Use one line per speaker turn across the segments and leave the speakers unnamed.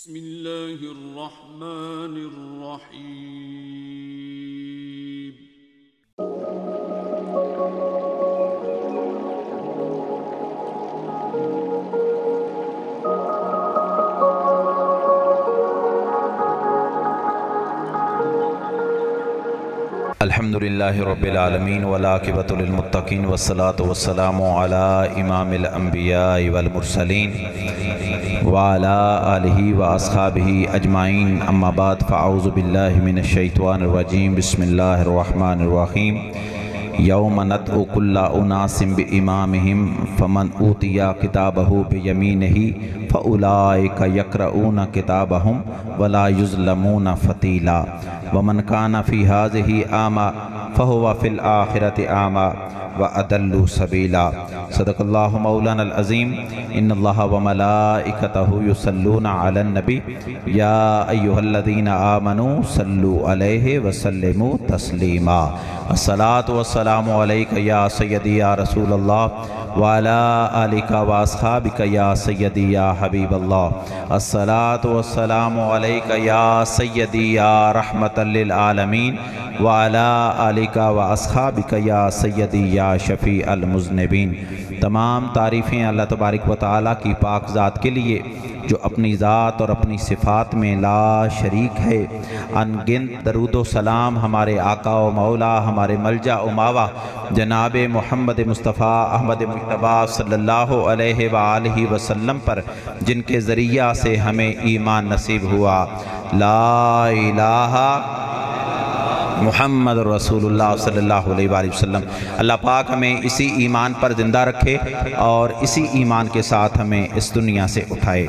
بسم اللہ الرحمن الرحیم۔
الحمدللہ رب العالمین والعاقبۃ للمتقین والصلاة والسلام علی امام الانبیاء والمرسلین وعلی آلہ واصحابہ اجمعین، اما بعد فاعوذ باللہ من الشیطان الرجیم، بسم اللہ الرحمن الرحیم۔ یوم ندعو کل اناس بامامہم فمن اوتی کتابہ بیمینہ فاولئک یقرؤون کتابہم ولا یظلمون فتیلا ومن کان فی ہذہ اعمی فہو فی الآخرۃ اعمی واضل سبیلا۔ صدق اللہ مولانا العظیم۔ ان اللہ وملائکتہ یصلون علی النبی یا ایہا الذین آمنوا صلوا علیہ وسلموا تسلیما۔ الصلاۃ والسلام علیک یا سیدی یا رسول اللہ وعلی آلک واصحابک یا سیدی یا حبیب اللہ۔ الصلاۃ والسلام علیک یا سیدی یا رحمت للعالمین وعلی آلک واصحابک یا سیدی یا شفیع المذنبین۔ تمام تعریفیں اللہ تبارک و تعالیٰ کی پاک ذات کے لیے جو اپنی ذات اور اپنی صفات میں لا شریک ہے۔ ان گنت درود و سلام ہمارے آقا و مولا، ہمارے ملجا و ماوا جناب محمد مصطفیٰ احمد مجتبیٰ صلی اللہ علیہ وآلہ وسلم پر، جن کے ذریعہ سے ہمیں ایمان نصیب ہوا۔ لا الہ محمد رسول اللہ صلی اللہ علیہ وآلہ وسلم۔ اللہ پاک ہمیں اسی ایمان پر زندہ رکھے اور اسی ایمان کے ساتھ ہمیں اس دنیا سے اٹھائے۔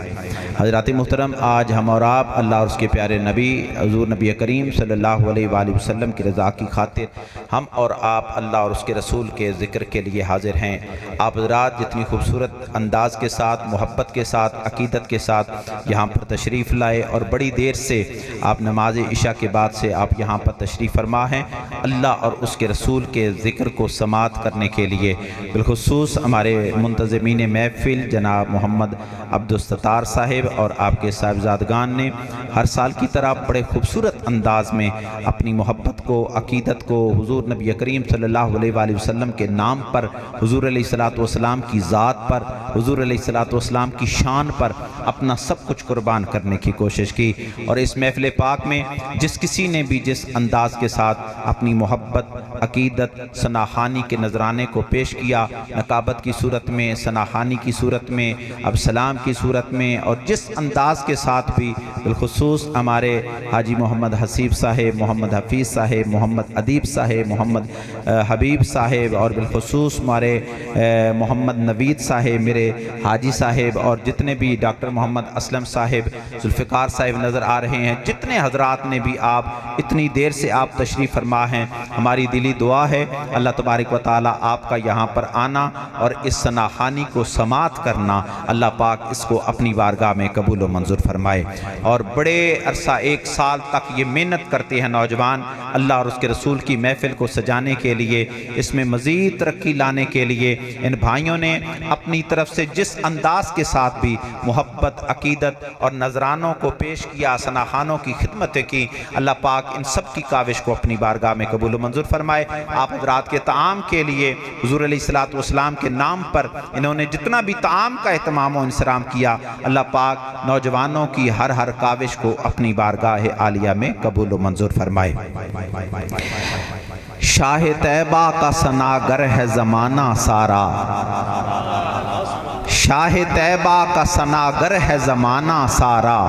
حضرات محترم، آج ہم اور آپ اللہ اور اس کے پیارے نبی حضور نبی کریم صلی اللہ علیہ وآلہ وسلم کی رضا کی خاطر ہم اور آپ اللہ اور اس کے رسول کے ذکر کے لیے حاضر ہیں۔ آپ حضرات جتنی خوبصورت انداز کے ساتھ، محبت کے ساتھ، عقیدت کے ساتھ یہاں پر تشریف لائے اور بڑی دیر سے آپ نماز عشاء کے بعد سے آپ یہاں پر تشریف فرما ہیں اللہ اور اس کے رسول کے ذکر کو سماعت کرنے کے لیے۔ بالخصوص ہمارے منتظمین محفل جناب محمد عبدالستار صاحب اور آپ کے صاحبزادگان نے ہر سال کی طرح بڑے خوبصورت انداز میں اپنی محبت کو، عقیدت کو حضور نبی کریم صلی اللہ علیہ وآلہ وسلم کے نام پر، حضور علیہ الصلوۃ کی ذات پر، حضور علیہ الصلوۃ کی شان پر اپنا سب کچھ قربان کرنے کی کوشش کی۔ اور اس محفل پاک میں جس کسی نے بھی جس انداز کے ساتھ اپنی محبت، عقیدت، ثناخوانی کے نذرانے کو پیش کیا، نقابت کی صورت میں، ثناخوانی کی صورت میں، اب سلام کی صورت میں، اور جس انداز کے ساتھ بھی بالخصوص ہمارے حاجی محمد حسیب صاحب، محمد حفیظ صاحب، محمد ادیب صاحب، محمد حبیب صاحب، اور بالخصوص ہمارے محمد نوید صاحب، میرے حاجی صاحب، اور جتنے بھی ڈاکٹر محمد اسلم صاحب، ذوالفقار صاحب نظر آ رہے ہیں، جتنے حضرات نے بھی آپ اتنی دیر سے آپ تشریف فرما ہیں، ہماری دلی دعا ہے اللہ تبارک و تعالیٰ آپ کا یہاں پر آنا اور اس ثناخوانی کو سماعت کرنا اللہ پاک اس کو اپنی بارگاہ میں قبول و منظور فرمائے۔ اور بڑے عرصہ 1 سال تک یہ محنت کرتے ہیں نوجوان اللہ اور اس کے رسول کی محفل کو سجانے کے لیے، اس میں مزید ترقی لانے کے لیے ان بھائیوں نے اپنی طرف سے جس انداز کے ساتھ بھی محبت، عقیدت اور نذرانوں کو پیش کیا، ثناخوانوں کی خدمت کی، اللہ پاک ان سب کی کاوش کو اپنی بارگاہ میں قبول و منظور فرمائے۔ آپ حضرات کے طعام کے لیے حضور علیہ الصلوۃ کے نام پر انہوں نے جتنا بھی طعام کا اہتمام و انصرام کیا، اللہ پاک نوجوانوں کی ہر کاوش کو اپنی بارگاہ عالیہ میں قبول و منظور فرمائے۔ شاہ طیبہ کا ثناگر ہے زمانہ سارا، شاہ طیبہ کا ثناگر ہے زمانہ سارا،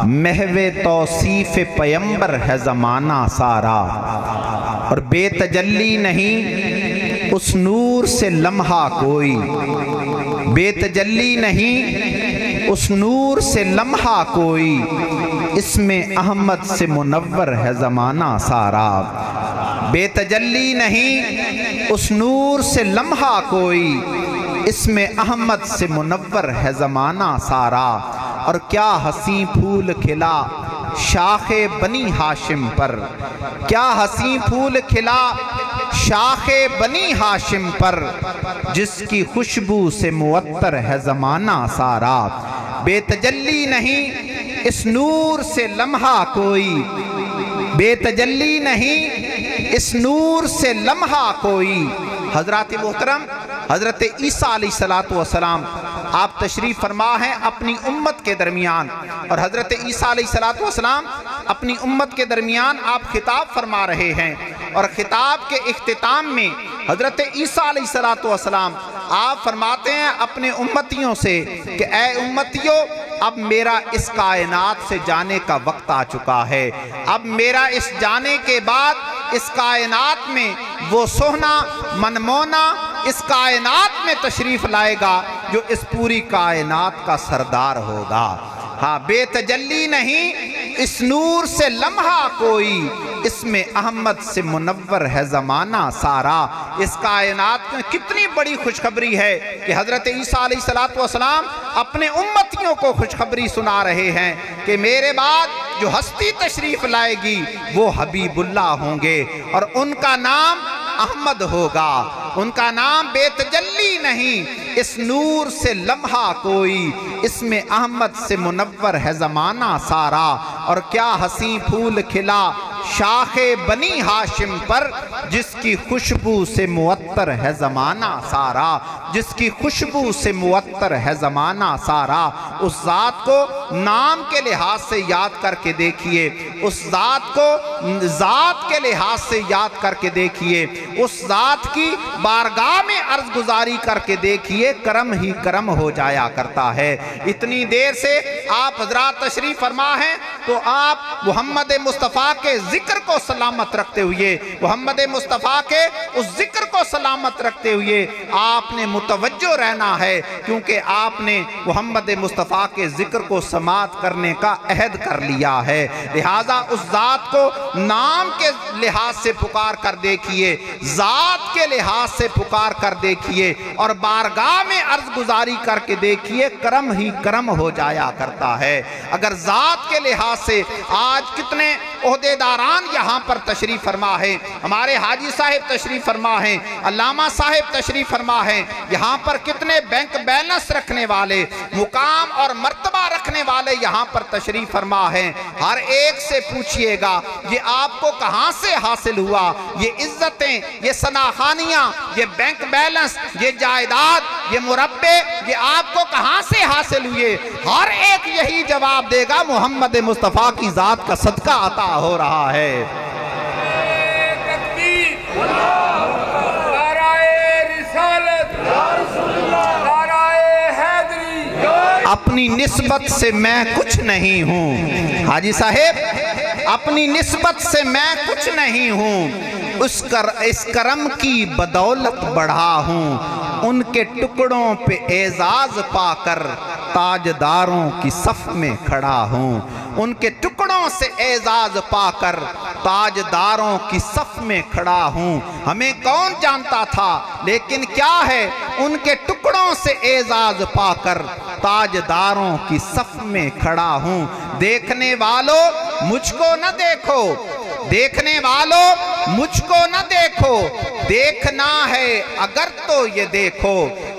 محو توصیف پیمبر ہے زمانہ سارا، اور بے تجلی نہیں اس نور سے لمحہ کوئی، بے تجلی نہیں اس نور سے لمحہ کوئی، اس میں احمد سے منور ہے زمانہ سارا، بے تجلی نہیں اس نور سے لمحہ کوئی، اس میں احمد سے منور ہے زمانہ سارا، اور کیا حسین پھول کھلا شاخ بنی ہاشم پر، کیا حسین پھول کھلا شاخ بنی ہاشم پر، جس کی خوشبو سے معطر ہے زمانہ سارا، بے تجلی نہیں اس نور سے لمحہ کوئی، بے تجلی نہیں اس نور سے لمحہ کوئی۔ حضرات محترم، حضرت عیسیٰ علیہ السلام آپ تشریف فرما ہیں اپنی امت کے درمیان، اور حضرت عیسیٰ علیہ السلام اپنی امت کے درمیان آپ خطاب فرما رہے ہیں، اور خطاب کے اختتام میں حضرت عیسیٰ علیہ السلام آپ فرماتے ہیں اپنے امتیوں سے کہ اے امتیوں، اب میرا اس کائنات سے جانے کا وقت آ چکا ہے، اب میرا اس جانے کے بعد اس کائنات میں وہ سوہنا منمونا اس کائنات میں تشریف لائے گا جو اس پوری کائنات کا سردار ہوگا۔ ہاں، بے تجلی نہیں اس نور سے لمحہ کوئی، اس میں احمد سے منور ہے زمانہ سارا۔ اس کائنات میں کتنی بڑی خوشخبری ہے کہ حضرت عیسیٰ علیہ السلام اپنے امتیوں کو خوشخبری سنا رہے ہیں کہ میرے بعد جو ہستی تشریف لائے گی وہ حبیب اللہ ہوں گے، اور ان کا نام احمد ہوگا، ان کا نام بے تجلی نہیں اس نور سے لمحہ کوئی، اس میں احمد سے منور ہے زمانہ سارا۔ اور کیا حسین پھول کھلا شاخ بنی ہاشم پر، جس کی خوشبو سے معطر ہے زمانہ سارا، جس کی خوشبو سے معطر ہے زمانہ سارا۔ اس ذات کو نام کے لحاظ سے یاد کر کے دیکھیے، اس ذات کو ذات کے لحاظ سے یاد کر کے دیکھیے، اس ذات کی بارگاہ میں عرض گزاری کر کے دیکھیے، کرم ہی کرم ہو جایا کرتا ہے۔ اتنی دیر سے آپ حضرات تشریف فرما ہیں تو آپ محمد مصطفیٰ کے ذکر کو سلامت رکھتے ہوئے، محمد مصطفیٰ کے اس ذکر کو سلامت رکھتے ہوئے آپ نے متوجہ رہنا ہے، کیونکہ آپ نے محمد مصطفیٰ کے ذکر کو سماعت کرنے کا عہد کر لیا ہے۔ لہٰذا اس ذات کو نام کے لحاظ سے پکار کر دیکھیے، ذات کے لحاظ سے پکار کر دیکھیے، اور بارگاہ میں عرض گزاری کر کے دیکھیے، کرم ہی کرم ہو جایا کرتا ہے۔ اگر ذات کے لحاظ سے آج کتنے عہدیداران یہاں پر تشریف فرما ہے، ہمارے حاجی صاحب تشریف فرما ہیں، علامہ صاحب تشریف فرما ہیں، یہاں پر کتنے بینک بیلنس رکھنے والے، مقام اور مرتبہ رکھنے والے یہاں پر تشریف فرما ہیں، ہر ایک سے پوچھئے گا یہ آپ کو کہاں سے حاصل ہوا، یہ عزتیں، یہ سناخانیاں، یہ بینک بیلنس، یہ جائیداد، یہ مربع، یہ آپ کو کہاں سے حاصل ہوئے؟ ہر ایک یہی جواب دے گا، محمد مصطفیٰ کی ذات کا صدقہ عطا ہو رہا ہے۔ اپنی نسبت سے میں کچھ نہیں ہوں، حاجی صاحب اپنی نسبت سے میں کچھ نہیں ہوں، اس کرم کی بدولت بڑھا ہوں، ان کے ٹکڑوں پہ اعزاز پا کر تاجداروں کی صف میں کھڑا ہوں، ان کے ٹکڑوں سے اعزاز پا کر تاجداروں کی صف میں کھڑا ہوں۔ ہمیں کون جانتا تھا، لیکن کیا ہے، ان کے ٹکڑوں سے اعزاز پا کر تاجداروں کی صف میں کھڑا ہوں۔ دیکھنے والوں مجھ کو نہ دیکھو، دیکھنے والوں مجھ کو نہ دیکھو، دیکھنا ہے اگر تو یہ دیکھو،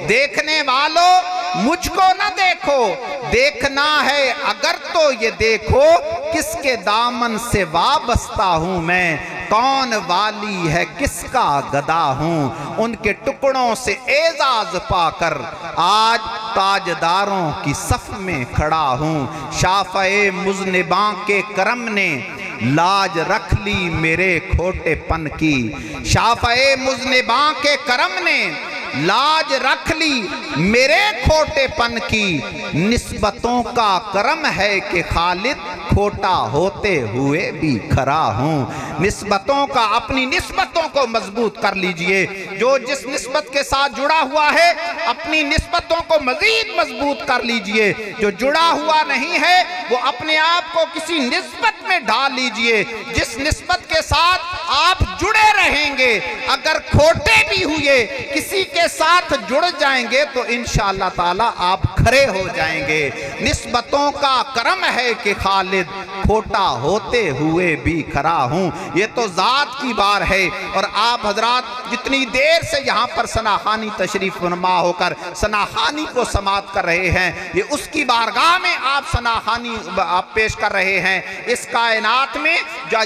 دیکھنے والوں مجھ کو نہ دیکھو، دیکھنا ہے اگر تو یہ دیکھو، کس کے دامن سے وابستہ ہوں میں، کون والی ہے کس کا گدا ہوں، ان کے ٹکڑوں سے اعزاز پا کر آج تاجداروں کی صف میں کھڑا ہوں۔ شافع مذنباں کے کرم نے لاج رکھ لی میرے کھوٹے پن کی، شافع مذنباں کے کرم نے لاج رکھ لی میرے کھوٹے پن کی، نسبتوں کا کرم ہے کہ خالد کھوٹا ہوتے ہوئے بھی کھڑا ہوں۔ نسبتوں کا، اپنی نسبتوں کو مضبوط کر لیجئے، جو جس نسبت کے ساتھ جڑا ہوا ہے اپنی نسبتوں کو مزید مضبوط کر لیجئے، جو جڑا ہوا نہیں ہے وہ اپنے آپ کو کسی نسبت میں ڈال لیجئے، جس نسبت کے ساتھ آپ جڑے رہیں گے، اگر کھوٹے بھی ہوئے، کسی کے کے ساتھ جڑ جائیں گے تو انشاءاللہ تعالی آپ کھڑے ہو جائیں گے۔ نسبتوں کا کرم ہے کہ خالد کھوٹا ہوتے ہوئے بھی کھڑا ہوں۔ یہ تو ذات کی بار ہے، اور آپ حضرات جتنی دیر سے یہاں پر ثناخوانی تشریف فرما ہو کر ثناخوانی کو سماعت کر رہے ہیں، یہ اس کی بارگاہ میں آپ ثناخوانی آپ پیش کر رہے ہیں۔ اس کائنات میں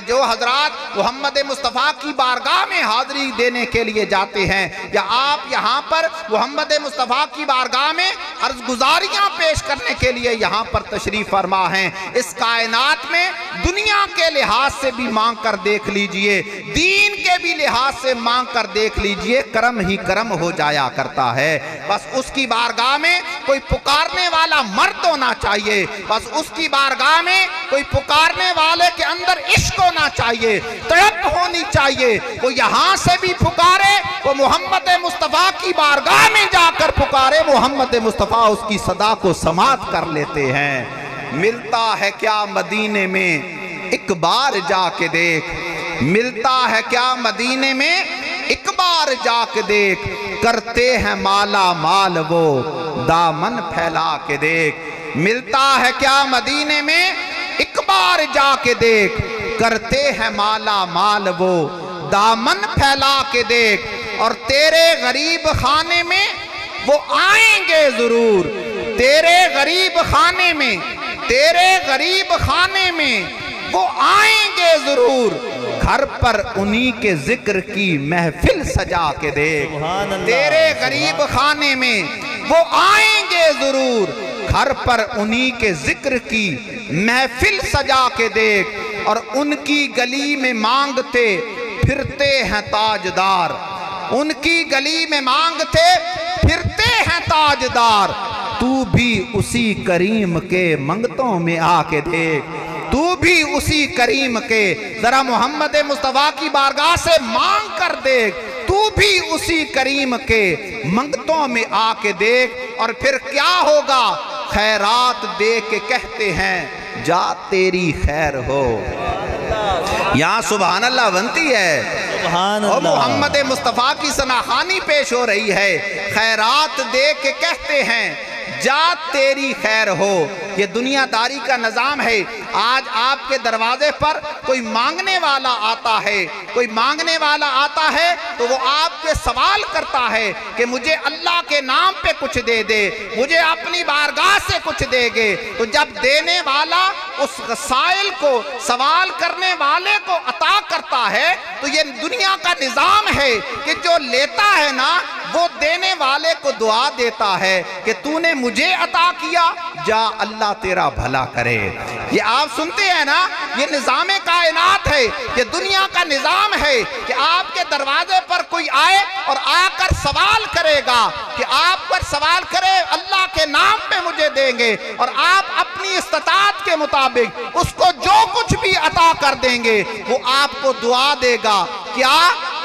جو حضرات محمد مصطفیٰ کی بارگاہ میں حاضری دینے کے لیے جاتے ہیں، یا آپ یہاں پر محمد مصطفیٰ کی بارگاہ میں عرض گزاریاں پیش کرنے کے لیے یہاں پر تشریف فرما ہیں، اس کائنات میں دنیا کے لحاظ سے بھی مانگ کر دیکھ لیجئے، دین کے بھی لحاظ سے مانگ کر دیکھ لیجئے، کرم ہی کرم ہو جایا کرتا ہے۔ بس اس کی بارگاہ میں کوئی پکارنے والا مرد ہونا چاہیے، بس اس کی بارگاہ میں کوئی پکارنے والے کے اندر عشق ہونا چاہیے، طلب ہونی چاہیے۔ وہ یہاں سے بھی پکارے، وہ محمد مصطفیٰ کی بارگاہ میں جا کر پکارے، محمد مصطفیٰ اس کی صدا کو سماعت کر لیتے ہیں۔ ملتا ہے کیا مدینے میں ایک بار جا کے دیکھ، ملتا ہے کیا مدینے میں ایک بار جا کے دیکھ، کرتے ہیں مالا مال وہ دامن پھیلا کے دیکھ۔ ملتا ہے کیا مدینے میں ایک بار جا کے دیکھ، کرتے ہیں مالا مال وہ دامن پھیلا کے دیکھ، اور تیرے غریب خانے میں وہ آئیں گے ضرور، تیرے غریب خانے میں، تیرے غریب خانے میں وہ آئیں گے ضرور، گھر پر انہی کے ذکر کی محفل سجا کے دیکھ۔ تیرے غریب خانے میں وہ آئیں گے ضرور، گھر پر انہی کے ذکر کی محفل سجا کے دیکھ، اور ان کی گلی میں مانگتے پھرتے ہیں تاجدار، ان کی گلی میں مانگتے پھرتے ہیں تاجدار، تو بھی اسی کریم کے منگتوں میں آ کے دیکھ، تو بھی اسی کریم کے، ذرا محمد مصطفیٰ کی بارگاہ سے مانگ کر دیکھ، تو بھی اسی کریم کے منگتوں میں آ کے دیکھ، اور پھر کیا ہوگا؟ خیرات دے کے کہتے ہیں جا تیری خیر ہو۔ یہاں سبحان اللہ بنتی ہے، اور محمد مصطفیٰ کی ثناخوانی پیش ہو رہی ہے، خیرات دے کے کہتے ہیں جا تیری خیر ہو۔ یہ دنیا داری کا نظام ہے۔ آج آپ کے دروازے پر کوئی مانگنے والا آتا ہے، کوئی مانگنے والا آتا ہے تو وہ آپ کے سوال کرتا ہے کہ مجھے اللہ کے نام پہ کچھ دے دے، مجھے اپنی بارگاہ سے کچھ دے گے۔ تو جب دینے والا اس سائل کو، سوال کرنے والے کو عطا کرتا ہے، تو یہ دنیا کا نظام ہے کہ جو لیتا ہے نا وہ دینے والے کو دعا دیتا ہے کہ تو نے مجھے عطا کیا، جا اللہ تیرا بھلا کرے۔ یہ آپ سنتے ہیں نا، یہ نظام کائنات ہے، یہ دنیا کا نظام ہے کہ آپ کے دروازے پر کوئی آئے اور آ کر سوال کرے گا کہ آپ پر سوال کرے اللہ کے نام پہ مجھے دیں گے، اور آپ اپنی استطاعت کے مطابق اس کو جو کچھ بھی عطا کر دیں گے وہ آپ کو دعا دے گا، کیا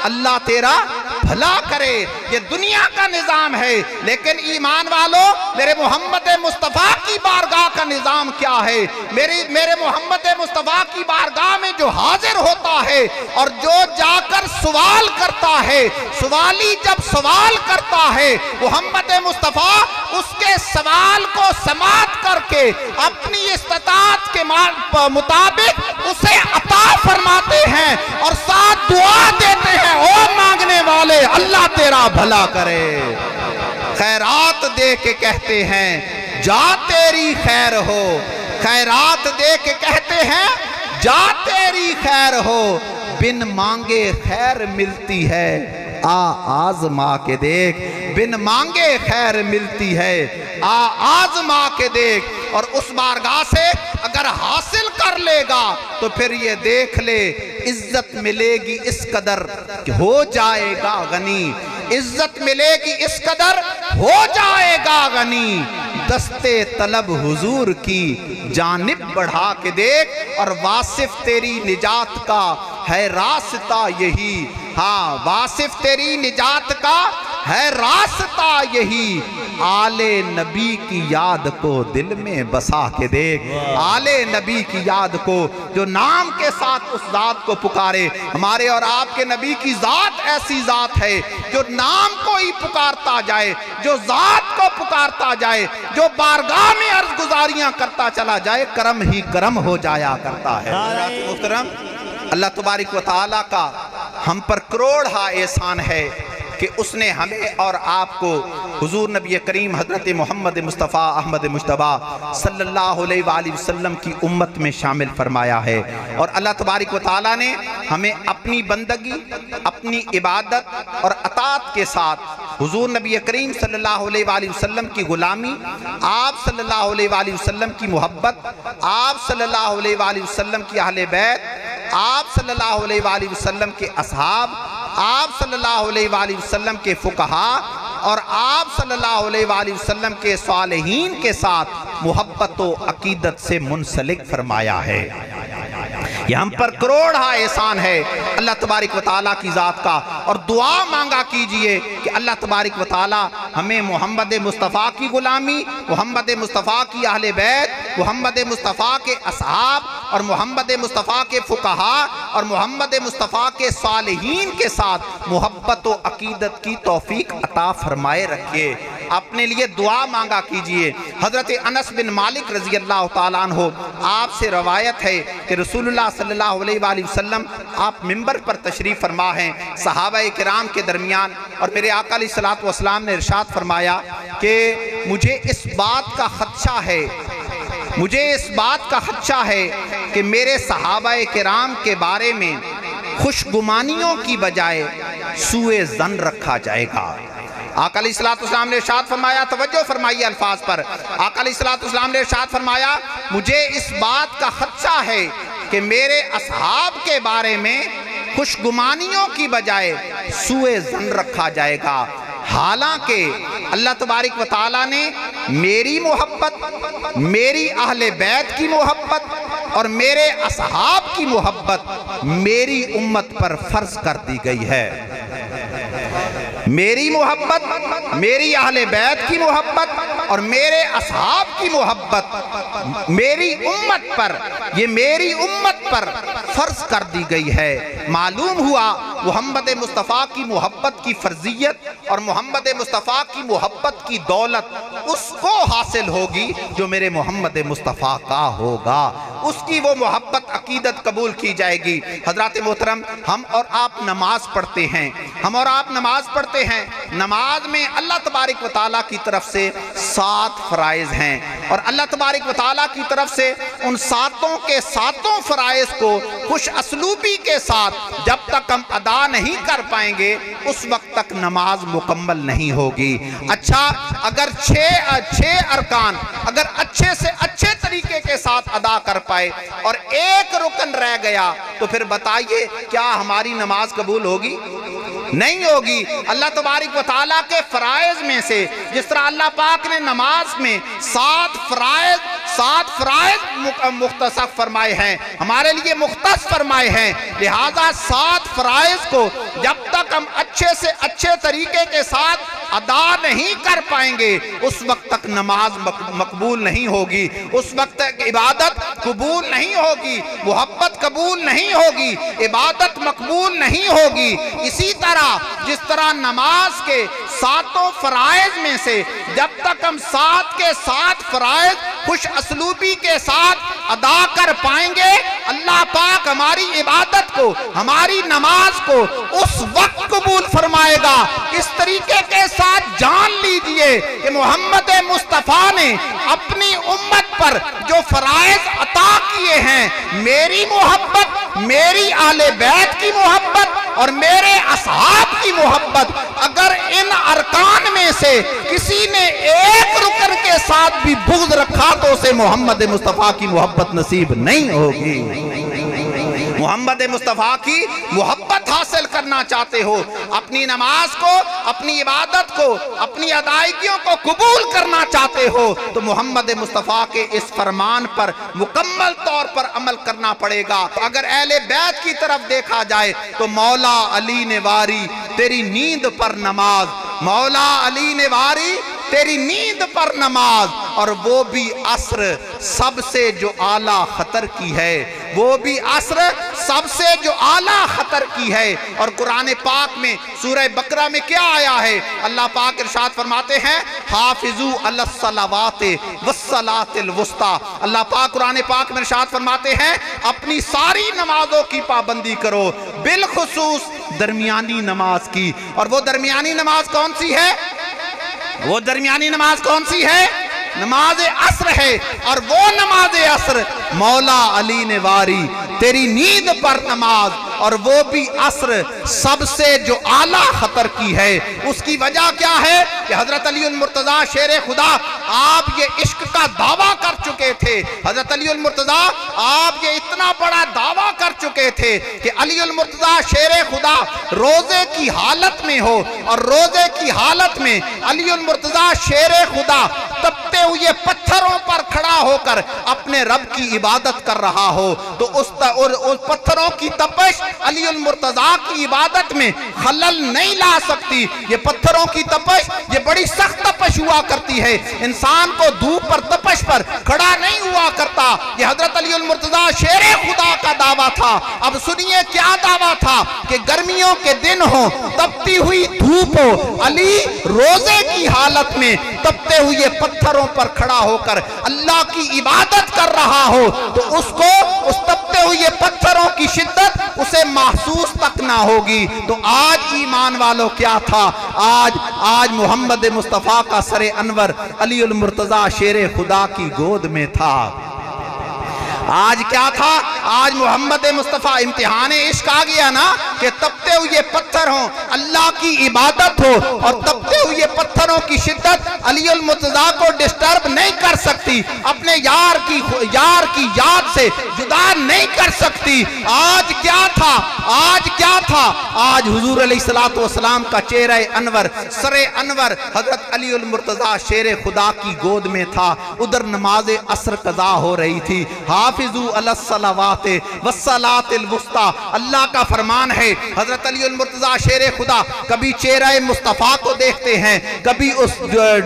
اللہ تیرا بھلا کرے۔ یہ دنیا کا نظام ہے، لیکن ایمان والو میرے محمد مصطفیٰ کی بارگاہ کا نظام کیا ہے؟ میرے محمد مصطفیٰ کی بارگاہ میں جو حاضر ہوتا ہے اور جو جا کر سوال کرتا ہے، سوالی جب سوال کرتا ہے، محمد مصطفیٰ اس کے سوال کو سماعت کر کے اپنی استطاعت کے مطابق اسے عطا فرماتے ہیں اور ساتھ دعا دیتے ہیں، او مانگنے والے اللہ تیرا بھلا کرے۔ خیرات دے کے کہتے ہیں جا تیری خیر ہو، خیرات دے کے کہتے ہیں جا تیری خیر ہو، بن مانگے خیر ملتی ہے آزما کے دیکھ، بن مانگے خیر ملتی ہے آزما کے دیکھ۔ اور اس بارگاہ سے اگر حاصل کر لے گا تو پھر یہ دیکھ لے عزت ملے گی اس قدر کہ ہو جائے گا غنی، عزت ملے گی اس قدر ہو جائے گا غنی۔ دستے طلب حضور کی جانب بڑھا کے دیکھ، اور واصف تیری نجات کا ہے راستہ یہی، ہاں واصف تیری نجات کا ہے راستہ یہی، آل نبی کی یاد کو دل میں بسا کے دیکھ، آل نبی کی یاد کو جو نام کے ساتھ اس ذات کو پکارے۔ ہمارے اور آپ کے نبی کی ذات ایسی ذات ہے جو نام کو ہی پکارتا جائے، جو ذات کو پکارتا جائے، جو بارگاہ میں عرض گزاریاں کرتا چلا جائے، کرم ہی کرم ہو جایا کرتا ہے۔ محترم، اللہ تبارک و تعالیٰ کا ہم پر کروڑہا احسان ہے کہ اس نے ہمیں اور آپ کو حضور نبی کریم حضرت محمد مصطفیٰ احمد مجتبیٰ صلی اللہ علیہ وآلہ وسلم کی امت میں شامل فرمایا ہے، اور اللہ تبارک و تعالیٰ نے ہمیں اپنی بندگی، اپنی عبادت اور اطاعت کے ساتھ حضور نبی کریم صلی اللہ علیہ وآلہ وسلم کی غلامی، آپ صلی اللہ علیہ وآلہ وسلم کی محبت، آپ صلی اللہ علیہ وآلہ وسلم کی اہل بیت، آپ صلی اللہ علیہ وآلہ وسلم کے اصحاب، آپ صلی اللہ علیہ وآلہ وسلم کے فقہاء، اور آپ صلی اللہ علیہ وآلہ وسلم کے صالحین کے ساتھ محبت و عقیدت سے منسلک فرمایا ہے۔ یہ ہم پر کروڑہا احسان ہے اللہ تبارک و تعالیٰ کی ذات کا، اور دعا مانگا کیجئے کہ اللہ تبارک و تعالیٰ ہمیں محمد مصطفیٰ کی غلامی، محمد مصطفیٰ کی اہل بیت، محمد مصطفیٰ کے اصحاب، اور محمد مصطفیٰ کے فقہاء، اور محمد مصطفیٰ کے صالحین کے ساتھ محبت و عقیدت کی توفیق عطا فرمائے رکھے۔ اپنے لیے دعا مانگا کیجئے۔ حضرت انس بن مالک رضی اللہ تعالیٰ عنہ، آپ سے روایت ہے کہ رسول اللہ صلی اللہ علیہ وآلہ وسلم آپ منبر پر تشریف فرما ہیں صحابہ کرام کے درمیان، اور میرے آقا علیہ الصلوۃ والسلام نے ارشاد فرمایا کہ مجھے اس بات کا خدشہ ہے، مجھے اس بات کا خدشہ ہے کہ میرے صحابہ کرام کے بارے میں خوشگمانیوں کی بجائے سوء ظن رکھا جائے گا۔ آقا علیہ السلام نے ارشاد فرمایا، توجہ فرمائیے الفاظ پر، آقا علیہ السلام نے ارشاد فرمایا مجھے اس بات کا خدشہ ہے کہ میرے اصحاب کے بارے میں خوشگمانیوں کی بجائے سوء ظن رکھا جائے گا، حالانکہ اللہ تبارک و تعالیٰ نے میری محبت، میری اہل بیت کی محبت اور میرے اصحاب کی محبت میری امت پر فرض کر دی گئی ہے۔ میری محبت، میری اہل بیت کی محبت اور میرے اصحاب کی محبت میری امت پر، یہ میری امت پر فرض کر دی گئی ہے۔ معلوم ہوا محمد مصطفیٰ کی محبت کی فرضیت اور محمد مصطفیٰ کی محبت کی دولت اس کو حاصل ہوگی جو میرے محمد مصطفیٰ کا ہوگا، اس کی وہ محبت عقیدت قبول کی جائے گی۔ حضرات محترم، ہم اور آپ نماز پڑھتے ہیں، ہم اور آپ نماز پڑھتے ہیں، نماز میں اللہ تبارک و تعالیٰ کی طرف سے 7 فرائض ہیں، اور اللہ تبارک و تعالیٰ کی طرف سے ان 7 کے 7 فرائض کو خوش اسلوبی کے ساتھ جب تک ہم ادا نہیں کر پائیں گے اس وقت تک نماز مکمل نہیں ہوگی۔ اچھا، اگر 6 ارکان اگر اچھے سے اچھے طریقے کے ساتھ ادا کر پائے اور ایک رکن رہ گیا تو پھر بتائیے کیا ہماری نماز قبول ہوگی؟ نہیں ہوگی۔ اللہ تبارک و تعالیٰ کے فرائض میں سے جس طرح اللہ پاک نے نماز میں 7 فرائض مختص فرمائے ہیں، ہمارے لیے مختص فرمائے ہیں، لہذا 7 فرائض کو جب تک ہم اچھے سے اچھے طریقے کے ساتھ ادا نہیں کر پائیں گے اس وقت تک نماز مقبول نہیں ہوگی، اس وقت تک عبادت قبول نہیں ہوگی، محبت قبول نہیں ہوگی، عبادت مقبول نہیں ہوگی۔ اسی طرح جس طرح نماز کے 7 فرائض میں سے جب تک ہم 7 کے 7 فرائض خوش اسلوبی کے ساتھ ادا کر پائیں گے، اللہ پاک ہماری عبادت کو، ہماری نماز کو اس وقت قبول فرمائے گا۔ اس طریقے کے ساتھ جان لیجئے کہ محمد مصطفیٰ نے اپنی امت پر جو فرائض عطا کیے ہیں، میری محبت، میری اہل بیت کی محبت اور میرے اصحاب کی محبت، اگر ان ارکان میں سے کسی نے ایک رکن کے ساتھ بھی بغض رکھا تو اسے محمد مصطفیٰ کی محبت نصیب نہیں ہوگی۔ محمد مصطفیٰ کی محبت محبت حاصل کرنا چاہتے ہو، اپنی نماز کو، اپنی عبادت کو، اپنی ادائیگیوں کو قبول کرنا چاہتے ہو تو محمد مصطفیٰ کے اس فرمان پر مکمل طور پر عمل کرنا پڑے گا۔ اگر اہل بیت کی طرف دیکھا جائے تو مولا علی نے واری تیری نیند پر نماز، مولا علی نے واری تیری نیند پر نماز، اور وہ بھی عصر سب سے جو اعلیٰ خطر کی ہے، وہ بھی عصر سب سے جو اعلیٰ خطر کی ہے۔ اور قرآن پاک میں سورہ بقرہ میں کیا آیا ہے؟ اللہ پاک ارشاد فرماتے ہیں حافظوا علی الصلوات والصلاۃ الوسطی۔ اللہ پاک قرآن پاک میں ارشاد فرماتے ہیں اپنی ساری نمازوں کی پابندی کرو، بالخصوص درمیانی نماز کی۔ اور وہ درمیانی نماز کون سی ہے؟ وہ درمیانی نماز کون سی ہے؟ نماز عصر ہے۔ اور وہ نماز عصر مولا علی نے واری تیری نیند پر نماز، اور وہ بھی عصر سب سے جو اعلیٰ خطر کی ہے۔ اس کی وجہ کیا ہے کہ حضرت علی المرتضیٰ شیر خدا آپ یہ عشق کا دعویٰ کر چکے تھے۔ حضرت علی المرتضیٰ آپ یہ اتنا بڑا دعویٰ کر چکے تھے کہ علی المرتضیٰ شیر خدا روزے کی حالت میں ہو، اور روزے کی حالت میں علی المرتضیٰ شیر خدا تپتے ہوئے پتھروں پر کھڑا ہو کر اپنے رب کی عبادت کر رہا ہو، تو اس پتھروں کی تپش علی المرتضیٰ کی عبادت میں خلل نہیں لا سکتی۔ یہ پتھروں کی تپش یہ بڑی سخت تپش ہوا کرتی ہے، انسان کو دھوپ پر تپش پر کھڑا نہیں ہوا کرتا۔ یہ حضرت علی المرتضیٰ شیر خدا کا دعویٰ تھا۔ اب سنیے کیا دعویٰ تھا کہ گرمیوں کے دن ہو، تپتی ہوئی دھوپ ہو، علی روزے کی حالت میں تپتے ہوئے پتھروں پر کھڑا ہو کر اللہ کی عبادت کر رہا ہو، تو اس کو اس تپتے ہوئے پتھروں کی شدت اسے محسوس تک نہ ہوگی۔ تو آج ایمان والوں کیا تھا؟ آج محمد مصطفیٰ کا سر انور علی المرتضیٰ شیر خدا کی گود میں تھا۔ آج کیا تھا؟ آج محمد مصطفیٰ امتحان عشق آ گیا نا کہ تپتے ہوئے پتھر ہوں، اللہ کی عبادت ہو، اور تپتے ہوئے پتھروں کی شدت علی المرتضیٰ کو ڈسٹرب نہیں کر سکتی، اپنے یار کی یاد سے جدا نہیں کر سکتی۔ آج کیا تھا؟ آج کیا تھا؟ آج حضور علیہ السلام کا چہرہ انور، سر انور حضرت علی المرتضیٰ شیر خدا کی گود میں تھا۔ ادھر نماز عصر قضا ہو رہی تھی۔ حافظوا علی الصلوات والصلاۃ الوسطی، اللہ کا فرمان ہے۔ حضرت علی المرتضیٰ شیر خدا کبھی چہرہ مصطفیٰ کو دیکھتے ہیں، کبھی اس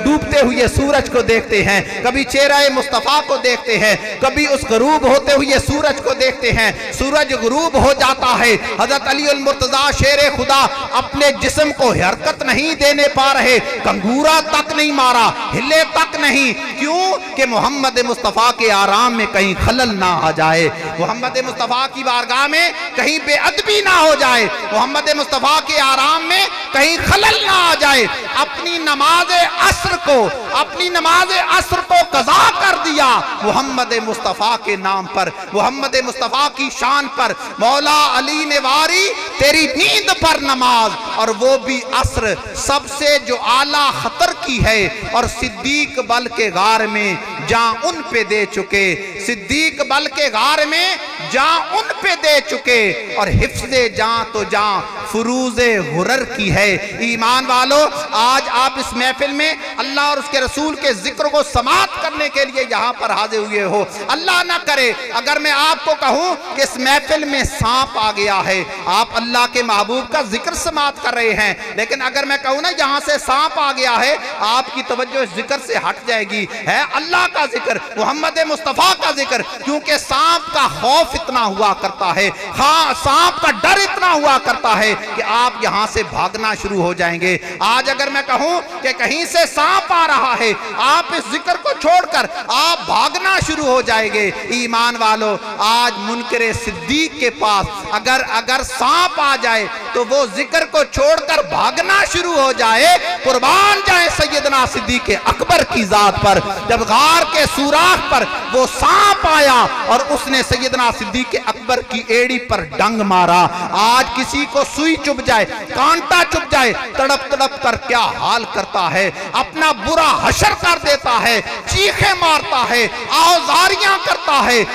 ڈوبتے ہوئے سورج کو دیکھتے ہیں، کبھی چہرہ مصطفیٰ کو دیکھتے ہیں، کبھی اس غروب ہوتے ہوئے سورج کو دیکھتے ہیں۔ سورج غروب ہو جاتا ہے، حضرت علی المرتضیٰ شیر خدا اپنے جسم کو حرکت نہیں دینے پا رہے، کنگورا تک نہیں مارا، ہلے تک نہیں۔ کیوں؟ کہ محمد مصطفیٰ کے آرام میں کہیں خلل نہ آ جائے، محمد مصطفیٰ کی بارگاہ میں کہیں بے ادبی نہ ہو جائے، محمد مصطفیٰ کے آرام میں کہیں خلل نہ آ جائے۔ اپنی نماز عصر کو قضا کر دیا محمد مصطفیٰ کے نام پر، محمد مصطفیٰ کی شان پر۔ مولا علی نے واری تیری نیند پر نماز، اور وہ بھی عصر سب سے جو اعلیٰ خطر کی ہے، اور صدیق بل کے غار میں جاں ان پہ دے چکے، صدیق بل کے غار میں جاں ان پہ دے چکے، اور حفظ جاں تو جاں فروز غرر کی ہے۔ ایمان والو، آج آپ اس محفل میں اللہ اور اس کے رسول کے ذکر کو سماعت کرنے کے لیے یہاں پر حاضر ہوئے ہو۔ اللہ نہ کرے اگر میں آپ کو کہوں کہ اس محفل میں سانپ آ گیا ہے، آپ اللہ کے محبوب کا ذکر سماعت کر رہے ہیں، لیکن اگر میں کہوں نا یہاں سے سانپ آ گیا ہے، آپ کی توجہ اس ذکر سے ہٹ جائے گی۔ ہے اللہ کا ذکر، محمد مصطفیٰ کا ذکر، کیونکہ سانپ کا خوف اتنا ہوا کرتا ہے، سانپ کا ڈر اتنا ہوا کرتا ہے کہ آپ یہاں سے بھاگنا شروع ہو جائیں گے۔ آج اگر میں کہوں کہ کہیں سے سانپ آ رہا ہے، آپ اس ذکر کو چھوڑ کر آپ بھاگنا شروع ہو جائیں گے۔ ایمان والو، آج منکر صدیق کے پاس اگر سانپ آ جائے تو وہ ذکر کو چھوڑ کر بھاگنا شروع ہو جائے۔ قربان جائے سیدنا صدیق اکبر کی ذات پر، جب غار کے سوراخ پر وہ سانپ آیا اور اس نے سیدنا صدیق اکبر کی ایڑی پر ڈنگ مارا۔ آج کسی کو سوئی چب جائے، کانٹا چب جائے، تڑپ تڑپ کر کیا حال کرتا ہے، اپنا برا حشر کر دیتا ہے، چیخیں مارتا ہے، آوازاریاں کرتا ہے۔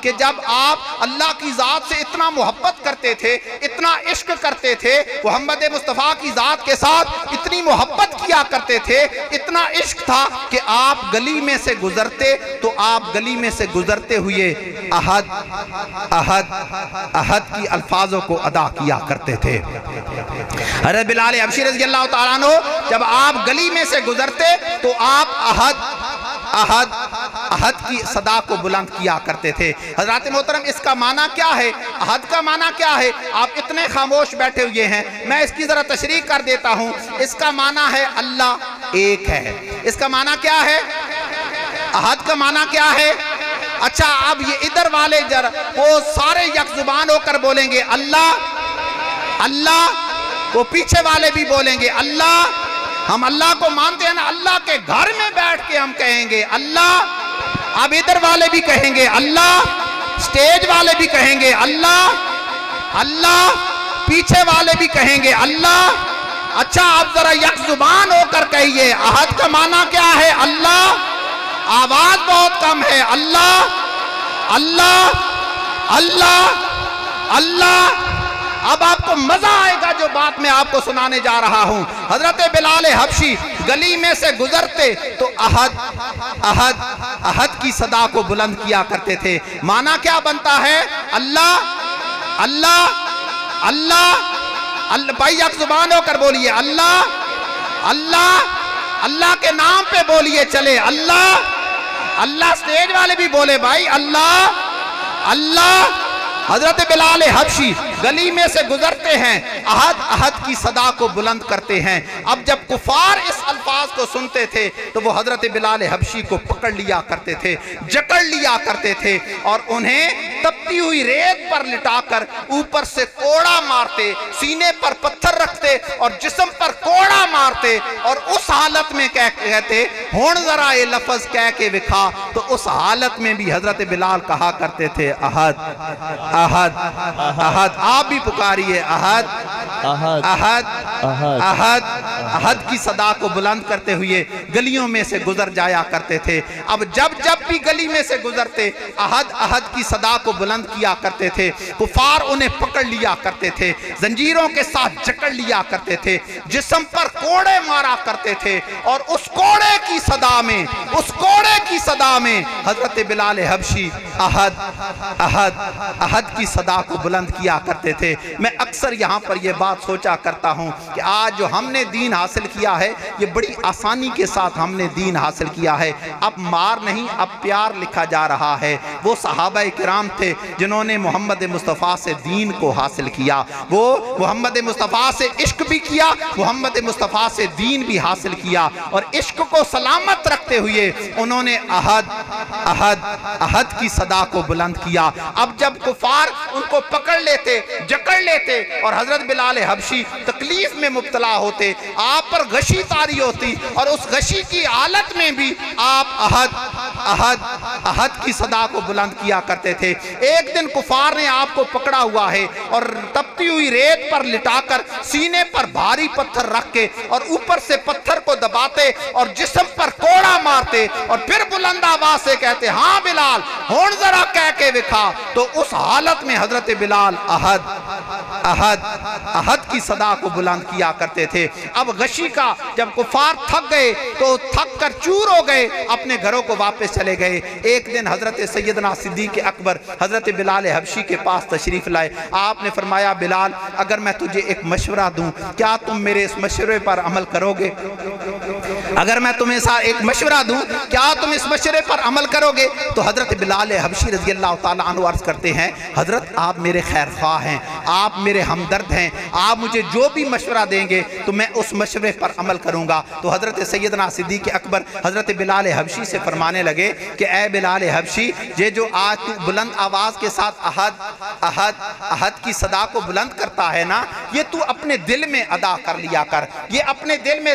کہ جب آپ اللہ کی ذات سے اتنا محبت کرتے تھے، اتنا عشق کرتے تھے، محمد مصطفیٰ کی ذات کے ساتھ اتنی محبت کیا کرتے تھے، اتنا عشق تھا کہ آپ گلی میں سے گزرتے تو آپ گلی میں سے گزرتے ہوئے احد احد احد کی الفاظوں کو ادا کیا کرتے تھے۔ حضرت بلال حبشی رضی اللہ تعالیٰ عنہ جب آپ گلی میں سے گزرتے تو آپ احد احد احد کی صدا کو بلند کیا کرتے تھے۔ حضرات محترم، اس کا معنی کیا ہے؟ احد کا معنی کیا ہے؟ آپ اتنے خاموش بیٹھے ہوئے ہیں، میں اس کی ذرا تشریح کر دیتا ہوں۔ اس کا معنی ہے اللہ ایک ہے۔ اس کا معنی کیا ہے؟ احد کا معنی کیا ہے؟ اچھا، اب یہ ادھر والے وہ سارے یک زبان ہو کر بولیں گے اللہ اللہ، وہ پیچھے والے بھی بولیں گے اللہ۔ ہم اللہ کو مانتے ہیں نا، اللہ کے گھر میں بیٹھ کے ہم کہیں گے اللہ۔ اب ادھر والے بھی کہیں گے اللہ، سٹیج والے بھی کہیں گے اللہ اللہ، پیچھے والے بھی کہیں گے اللہ۔ اچھا، اب ذرا یک زبان ہو کر کہیے احد کا معنی کیا ہے؟ اللہ۔ آواز بہت کم ہے، اللہ اللہ اللہ اللہ۔ اب آپ کو مزہ آئے گا جو بات میں آپ کو سنانے جا رہا ہوں۔ حضرت بلال حبشی گلی میں سے گزرتے تو احد احد احد کی صدا کو بلند کیا کرتے تھے۔ معنی کیا بنتا ہے؟ اللہ اللہ اللہ۔ بھائی یک زبان ہو کر بولیے اللہ اللہ اللہ کے نام پہ بولیے، چلے اللہ اللہ۔ سٹیج والے بھی بولے بھائی اللہ اللہ۔ حضرت بلال حبشی گلی میں سے گزرتے ہیں، احد احد کی صدا کو بلند کرتے ہیں۔ اب جب کفار اس الفاظ کو سنتے تھے تو وہ حضرت بلال حبشی کو پکڑ لیا کرتے تھے، جکڑ لیا کرتے تھے، اور انہیں تپتی ہوئی ریت پر لٹا کر اوپر سے کوڑا مارتے، سینے پر پتھر رکھتے اور جسم پر کوڑا مارتے، اور اس حالت میں کہتے ہون ذرا یہ لفظ کہہ کے وکھا۔ تو اس حالت میں بھی حضرت بلال کہا کرتے تھے احد احد احد۔ آپ بھی پکاریے احد احد احد احد کی صدا کو بلند کرتے ہوئے گلیوں میں سے گزر جایا کرتے تھے۔ اب جب بھی گلی میں سے گزرتے احد احد کی صدا کو بلند کیا کرتے تھے، کفار انہیں پکڑ لیا کرتے تھے، زنجیروں کے ساتھ جکڑ لیا کرتے تھے، جسم پر کوڑے مارا کرتے تھے، اور اس کوڑے کی صدا میں حضرت بلال حبشی احد احد احد کی صدا کو بلند کیا کرتے تھے۔ میں اکثر یہاں پر یہ بات سوچا کرتا ہوں کہ آج جو ہم نے دین حاصل کیا ہے، یہ بڑی آسانی کے ساتھ ہم نے دین حاصل کیا ہے۔ اب مار نہیں، اب پیار لکھا جا رہا ہے۔ وہ صحابہ کرام تھے جنہوں نے محمد مصطفیٰ سے دین کو حاصل کیا، وہ محمد مصطفیٰ سے عشق بھی کیا، محمد مصطفیٰ سے دین بھی حاصل کیا، اور عشق کو سلامت رکھتے ہوئے انہوں نے احد احد احد کی صدا کو بلند کیا۔ اب جب کفار ان کو پکڑ لیتے، جکڑ لیتے، اور حضرت بلال حبشی تکلیف میں مبتلا ہوتے، آپ پر غشی طاری ہوتی، اور اس غشی کی حالت میں بھی آپ احد احد احد کی صدا کو بلند کیا کرتے تھے۔ ایک دن کفار نے آپ کو پکڑا ہوا ہے، اور تپتی ہوئی ریت پر لٹا کر سینے پر بھاری پتھر رکھ کے اور اوپر سے پتھر کو دباتے اور جسم پر کوڑا مارتے، اور پھر بلند آواز سے کہتے ہاں بلال ہون ذرا کہہ کے وکھا۔ تو اس حالت میں حضرت بلال احد احد احد کی صدا کو بلند کیا کرتے تھے۔ اب غشی کا جب کفار تھک گئے تو تھک کر چور ہو گئے، اپنے گھروں کو واپس چلے گئے۔ ایک دن حضرت سیدنا صدیق اکبر حضرت بلال حبشی کے پاس تشریف لائے۔ آپ نے فرمایا بلال، اگر میں تجھے ایک مشورہ دوں، کیا تم میرے اس مشورے پر عمل کرو گے؟ اگر میں تمہیں ایک مشورہ دوں، کیا تم اس مشورے پر عمل کرو گے؟ تو حضرت بلال حبشی رضی اللہ تعالیٰ عنہ عرض کرتے ہیں حضرت آپ میرے خیر خواہ ہیں، آپ میرے ہمدرد ہیں، آپ مجھے جو بھی مشورہ دیں گے تو میں اس مشورے پر عمل کروں گا۔ تو حضرت سیدنا صدیق اکبر حضرت بلال حبشی سے فرمانے لگے کہ اے بلال حبشی، یہ جو آج تو بلند آواز کے ساتھ احد احد احد کی صدا کو بلند کرتا ہے نا، یہ تو اپنے دل میں ادا کر لیا کر، یہ اپنے دل میں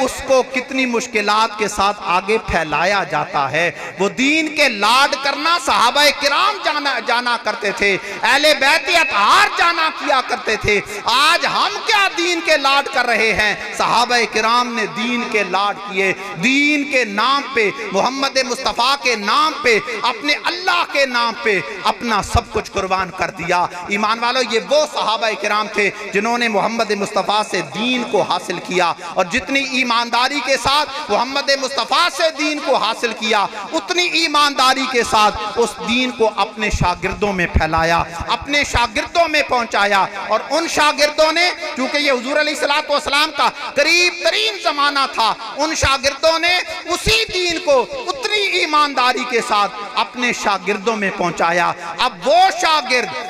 اس کو کتنی مشکلات کے ساتھ آگے پھیلایا جاتا ہے۔ وہ دین کے لاڈ کرنا صحابہ کرام جانا کرتے تھے، اہل بیت اطہار جانا کیا کرتے تھے۔ آج ہم کیا دین کے لاڈ کر رہے ہیں؟ صحابہ کرام نے دین کے لاڈ کیے، دین کے نام پہ، محمد مصطفیٰ کے نام پہ، اپنے اللہ کے نام پہ اپنا سب کچھ قربان کر دیا۔ ایمان والو، یہ وہ صحابہ کرام تھے جنہوں نے محمد مصطفیٰ سے دین کو حاصل کیا، اور جتنی ایمانداری کے ساتھ محمد مصطفیٰ سے دین کو حاصل کیا، اتنی ایمانداری کے ساتھ اس دین کو اپنے شاگردوں میں پھیلایا، اپنے شاگردوں میں پہنچایا۔ اور ان شاگردوں نے، چونکہ یہ حضور علیہ السلام کا قریب ترین زمانہ تھا، ان شاگردوں نے اسی دین کو اتنی ایمانداری کے ساتھ اپنے شاگردوں میں پہنچایا۔ اب وہ شاگرد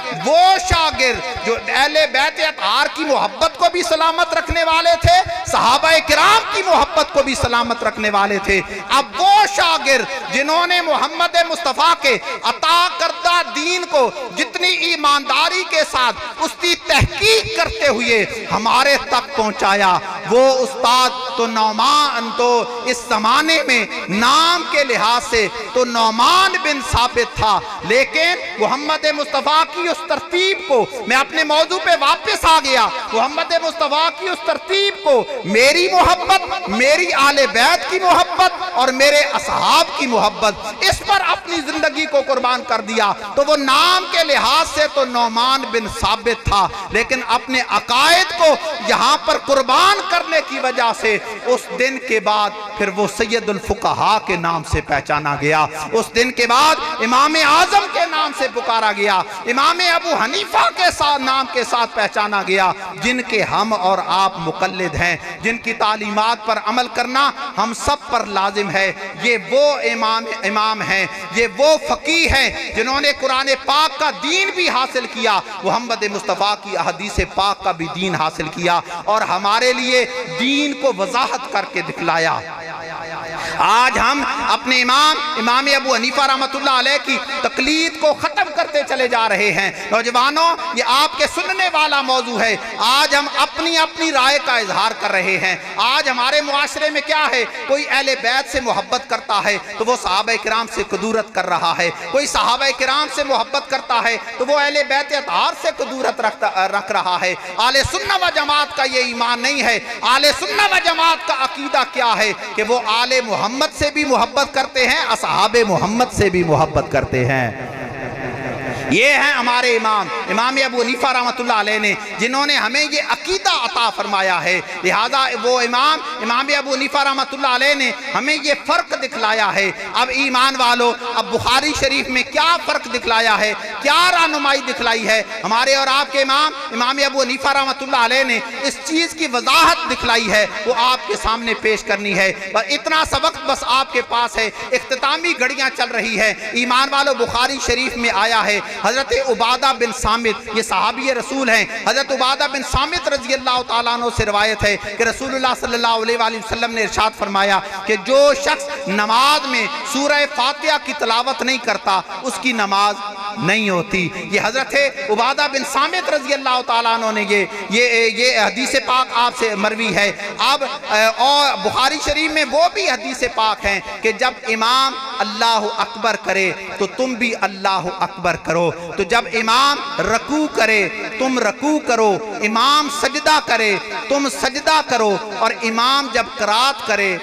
جو اہل بیت اطہار کی محبت کو بھی سلامت رکھنے والے تھے، صحابہ کرام کی محبت کو بھی سلامت رکھنے والے تھے، اب وہ شاگرد جنہوں نے محمد مصطفیٰ کے عطا کردہ دین کو جتنی ایمانداری کے ساتھ اس کی تحقیق کرتے ہوئے ہمارے تک پہنچایا، وہ استاد تو نعمان تو اس زمانے میں نام کے لحاظ سے تو نعمان بن ثابت تھا، لیکن محمد مصطفیٰ کی اس ترتیب کو، میں اپنے موضوع پہ واپس آ گیا، محمد مصطفیٰ کی اس ترتیب کو، میری محبت، میری آل بیت کی محبت اور میرے اصحاب کی محبت، اس پر اپنی زندگی کو قربان کر دیا، تو وہ نام کے لحاظ سے تو نعمان بن ثابت تھا، لیکن اپنے عقائد کو یہاں پر قربان کرنے کی وجہ سے اس دن کے بعد پھر وہ سید الفقہاء کے نام سے پہچانا گیا، اس دن کے بعد امام اعظم کے نام سے پکارا گیا، امام ابو حنیفہ کے نام کے ساتھ پہچانا گیا، جن کے ہم اور آپ مقلد ہیں، جن کی تعلیمات پر عمل کرنا ہم سب پر لازم ہے۔ یہ وہ امام ہیں، یہ وہ فقیہ ہیں جنہوں نے قرآن پاک کا دین بھی حاصل کیا، محمد مصطفیٰ کی احادیث پاک کا بھی دین حاصل کیا، اور ہمارے لیے دین کو وضاحت کر کے دکھلایا۔ آج ہم اپنے امام ابو حنیفہ رحمۃ اللہ علیہ کی تقلید کو ختم کرتے چلے جا رہے ہیں۔ نوجوانوں، یہ آپ کے سننے والا موضوع ہے۔ آج ہم اپنی رائے کا اظہار کر رہے ہیں۔ آج ہمارے معاشرے میں کیا ہے؟ کوئی اہل بیت سے محبت کرتا ہے تو وہ صحابہ کرام سے قدورت کر رہا ہے، کوئی صحابہ کرام سے محبت کرتا ہے تو وہ اہل بیت اطہار سے قدورت رکھ رہا ہے۔ اہل سنت و جماعت کا یہ ایمان نہیں ہے۔ اہل سنت و جماعت کا عقیدہ کیا ہے؟ کہ وہ آل محمد سے بھی محبت کرتے ہیں، اصحاب محمد سے بھی محبت کرتے ہیں۔ یہ ہیں ہمارے امام ابو حنیفہ رحمۃ اللہ علیہ نے، جنہوں نے ہمیں یہ عقیدہ عطا فرمایا ہے۔ لہذا وہ امام ابو حنیفہ رحمۃ اللہ علیہ نے ہمیں یہ فرق دکھلایا ہے۔ اب ایمان والو، اب بخاری شریف میں کیا فرق دکھلایا ہے، کیا رہنمائی دکھلائی ہے؟ ہمارے اور آپ کے امام ابو حنیفہ رحمۃ اللہ علیہ نے اس چیز کی وضاحت دکھلائی ہے، وہ آپ کے سامنے پیش کرنی ہے۔ اتنا سا وقت بس آپ کے پاس ہے، اختتامی گھڑیاں چل رہی ہے۔ ایمان والو، بخاری شریف میں آیا ہے، حضرت عبادہ بن صامت، یہ صحابی رسول ہیں، حضرت عبادہ بن صامت رضی اللہ تعالیٰ عنہ سے روایت ہے کہ رسول اللہ صلی اللہ علیہ وآلہ وسلم نے ارشاد فرمایا کہ جو شخص نماز میں سورہ فاتحہ کی تلاوت نہیں کرتا، اس کی نماز نہیں ہوتی۔ یہ حضرت عبادہ بن صامت رضی اللہ تعالیٰ عنہ نے یہ حدیث پاک آپ سے مروی ہے۔ اب اور بخاری شریف میں وہ بھی حدیث پاک ہیں کہ جب امام اللہ اکبر کرے تو تم بھی اللہ اکبر کرو، تو جب امام رکوع کرے تم رکوع کرو، امام سجدہ کرے تم سجدہ کرو، اور امام جب قرات کرے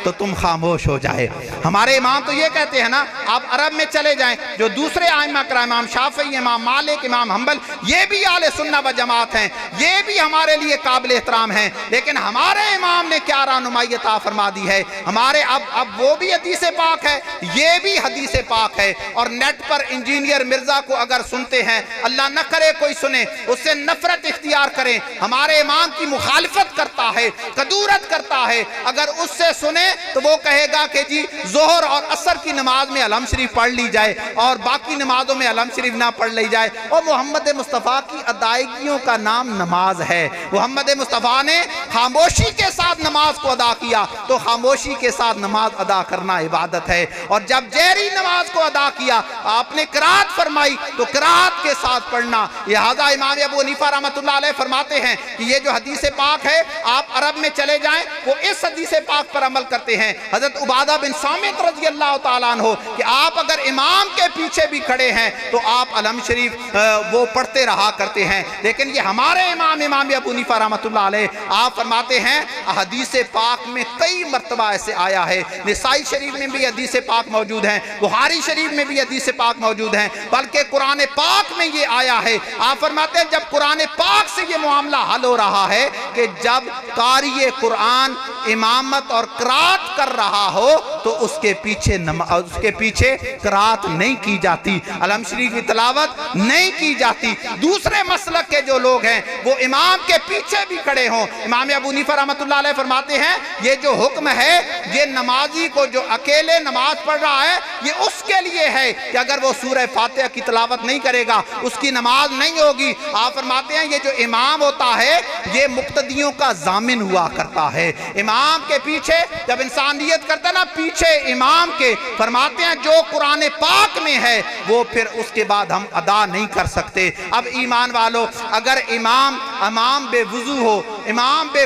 تو تم خاموش ہو جائے۔ ہمارے امام تو یہ کہتے ہیں نا، آپ عرب میں چلے جائیں، جو دوسرے ائمہ کرام، امام شافعی، امام مالک، امام حنبل، یہ بھی اہل سنت و جماعت ہیں، یہ بھی ہمارے لیے قابل احترام ہیں، لیکن ہمارے امام نے کیا رہنمائی عطا فرما دی ہے؟ ہمارے اب وہ بھی حدیث پاک ہے، یہ بھی حدیث پاک ہے، اور نیٹ پر انجینئر مرزا کو اگر سنتے ہیں، اللہ نہ کرے کوئی سنے، اس سے نفرت اختیار کریں، ہمارے امام کی مخالفت کرتا ہے، قدورت کرتا ہے، اگر اس سے سنے تو وہ کہے گا کہ جی ظہر اور عصر کی نماز میں علم شریف پڑھ لی جائے اور باقی نمازوں میں علم شریف نہ پڑھ لی جائے، اور محمد مصطفیٰ کی ادائیگیوں کا نام نماز ہے۔ محمد مصطفیٰ نے خاموشی کے ساتھ نماز کو ادا کیا تو خاموشی کے ساتھ نماز ادا کرنا عبادت ہے، اور جب جہری نماز کو ادا کیا آپ نے قرات فرمائی تو قرات کے ساتھ پڑھنا۔ لہذا امام ابو حنیفہ رحمۃ اللہ علیہ فرماتے ہیں کہ یہ جو حدیث پاک ہے آپ عرب میں چلے جائیں وہ اس حدیث پاک پر عمل کرتے ہیں۔ حضرت عبادہ بن صامت رضی اللہ تعالیٰ عنہ کہ آپ اگر امام کے پیچھے بھی کھڑے ہیں تو آپ علم شریف وہ پڑھتے رہا کرتے ہیں، لیکن یہ ہمارے امام ابو حنیفہ رحمۃ اللہ علیہ آپ فرماتے ہیں حدیث پاک میں کئی مرتبہ ایسے آیا ہے، نسائی شریف میں بھی حدیث پاک موجود ہیں، بخاری شریف میں بھی حدیث پاک موجود ہیں، بلکہ قرآن پاک میں یہ آیا ہے۔ آپ فرماتے ہیں جب قرآن پاک سے یہ معاملہ حل ہو رہا ہے کہ جب قاری قرآن امامت اور قرات کر رہا ہو تو اس کے پیچھے قرات نہیں کی جاتی، علم شریف کی تلاوت نہیں کی جاتی۔ دوسرے مسلک کے جو لوگ ہیں وہ امام کے پیچھے بھی کھڑے ہوں، امام ابو حنیفہ رحمۃ اللہ علیہ فرماتے ہیں یہ جو حکم ہے یہ نمازی کو جو اکیلے نماز پڑھ رہا ہے یہ اس کے لیے ہے کہ اگر وہ سورہ فاتحہ کی تلاوت نہیں کرے گا اس کی نماز نہیں ہوگی۔ آپ فرماتے ہیں یہ جو امام ہوتا ہے یہ مقتدیوں کا ضامن ہوا کرتا ہے، امام کے پیچھے جب انسان نیت کرتا ہے نا پیچھے امام کے، فرماتے ہیں جو قرآن پاک میں ہے وہ پھر اس کے بعد ہم ادا نہیں کر سکتے۔ اب ایمان والو اگر امام بے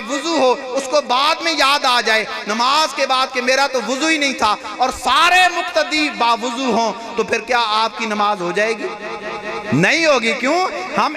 وضو ہو اس کو بعد میں یاد آ جائے نماز کے بعد کہ میرا تو وضو ہی نہیں تھا اور سارے مقتدی باوضو ہوں تو پھر کیا آپ کی نماز ہو جائے گی؟ نہیں ہوگی۔ کیوں؟ ہم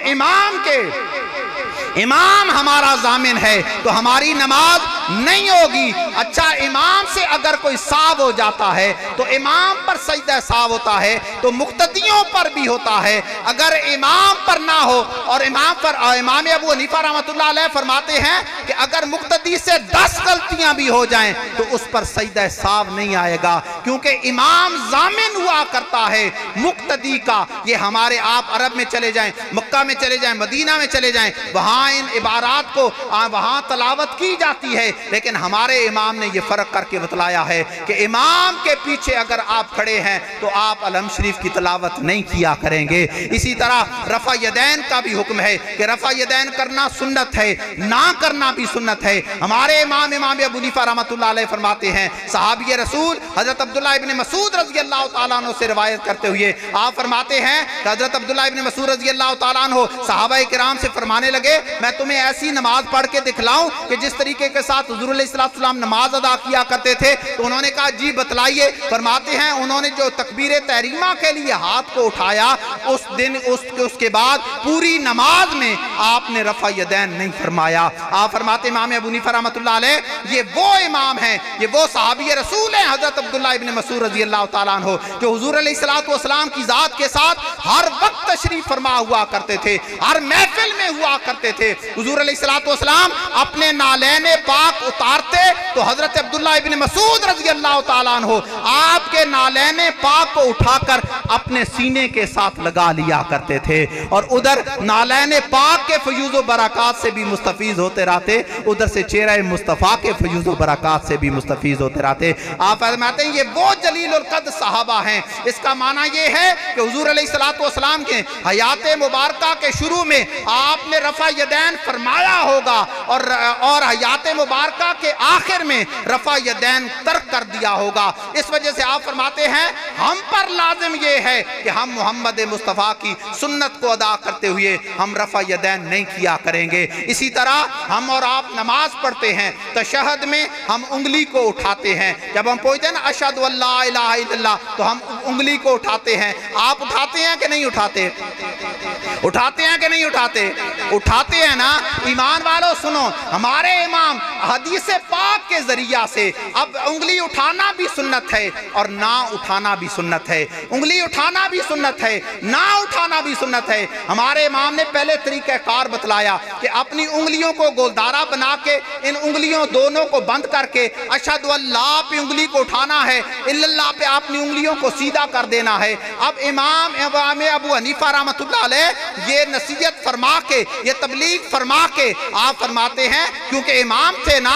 امام ہمارا ضامن ہے تو ہماری نماز نہیں ہوگی۔ اچھا امام سے اگر کوئی ساو ہو جاتا ہے تو امام پر سجدہ ساو ہوتا ہے تو مقتدیوں پر بھی ہوتا ہے، اگر امام پر نہ ہو اور امام ابو حنیفہ رحمۃ اللہ علیہ فرماتے ہیں کہ اگر مقتدی سے 10 غلطیاں بھی ہو جائیں تو اس پر سجدہ ساو نہیں آئے گا، کیونکہ امام ضامن ہوا کرتا ہے مقتدی کا۔ یہ ہمارے آپ عرب میں چلے جائیں، مکہ میں چلے جائیں، مدینہ میں چلے جائیں، وہاں ان عبارات کو وہاں تلاوت کی جاتی ہے، لیکن ہمارے امام نے یہ فرق کر کے بتلایا ہے کہ امام کے پیچھے اگر آپ کھڑے ہیں تو آپ علم شریف کی تلاوت نہیں کیا کریں گے۔ اسی طرح رفع یدین کا بھی حکم ہے کہ رفع یدین کرنا سنت ہے، نہ کرنا بھی سنت ہے۔ ہمارے امام ابو حنیفہ رحمۃ اللہ علیہ فرماتے ہیں صحابی رسول حضرت عبداللہ ابن مسعود رضی اللہ تعالیٰ عنہ سے روایت کرتے ہوئے آپ فرماتے ہیں کہ حضرت عبداللہ ابن مسعود رضی اللہ تعالیٰ عنہ صحابہ کرام سے فرمانے لگے میں تمہیں ایسی نماز پڑھ کے دکھلاؤں کہ جس طریقے کے ساتھ حضور علیہ السلام نماز ادا کیا کرتے تھے؟ تو انہوں نے کہا جی بتلائیے۔ فرماتے ہیں انہوں نے جو تکبیر تحریمہ کے لیے ہاتھ کو اٹھایا اس کے بعد پوری نماز میں آپ نے رفع یدین نہیں فرمایا۔ آپ فرماتے امام ابو حنیفہ رحمۃ اللہ علیہ یہ وہ امام ہیں، یہ وہ صحابی رسول ہیں حضرت عبداللہ ابن مسعود رضی اللہ تعالیٰ عنہ جو حضور علیہ السلام کی ذات کے ساتھ ہر وقت تشریف فرما ہوا کرتے تھے، ہر محفل میں ہوا کرتے تھے۔ حضور علیہ السلام اپنے نالین پاک اتارتے تو حضرت عبداللہ ابن مسعود رضی اللہ تعالیٰ عنہ آپ کے نالین پاک کو اٹھا کر اپنے سینے کے ساتھ لگا لیا کرتے تھے، اور ادھر نالین پاک کے فیوز و برکات سے بھی مستفیض ہوتے رہتے، ادھر سے چہرہ مصطفیٰ کے فیوز و برکات سے بھی مستفیض ہوتے رہتے۔ آپ فرماتے ہیں یہ وہ جلیل القدر صحابہ ہیں۔ اس کا معنی یہ ہے کہ حضور علیہ السلام کے حیات مبارکہ کے شروع میں آپ نے رفع یدین فرمایا ہوگا اور حیات مبارکہ کے آخر میں رفع یدین ترک کر دیا ہوگا۔ اس وجہ سے آپ فرماتے ہیں ہم پر لازم یہ ہے کہ ہم محمد مصطفیٰ کی سنت کو ادا کرتے ہوئے ہم رفع یدین نہیں کیا کریں گے۔ اسی طرح ہم اور آپ نماز پڑھتے ہیں تشہد میں ہم انگلی کو اٹھاتے ہیں، جب ہم پوچھتے ہیں نا اشہد ان لا الہ الا اللہ تو ہم انگلی کو اٹھاتے ہیں۔ آپ اٹھاتے ہیں کہ نہیں اٹھاتے؟ اٹھاتے ہیں کہ نہیں اٹھاتے؟ اٹھاتے ہیں نا۔ ایمان والو سنو، ہمارے امام حدیث پاک کے ذریعہ سے اب انگلی اٹھانا بھی سنت ہے اور نہ اٹھانا بھی سنت ہے، انگلی اٹھانا بھی سنت ہے، نہ اٹھانا بھی سنت ہے۔ ہمارے امام نے پہلے طریقہ کار بتلایا کہ اپنی انگلیوں کو گولدارہ بنا کے ان انگلیوں دونوں کو بند کر کے اشہد اللہ پہ انگلی کو اٹھانا ہے، الا اللہ پہ اپنی انگلیوں کو سیدھا کر دینا ہے۔ اب امام ابو حنیفہ رحمۃ اللہ علیہ یہ نصیحت فرما کے، یہ تبلیغ فرما کے آپ فرماتے ہیں کیونکہ امام تھے نا،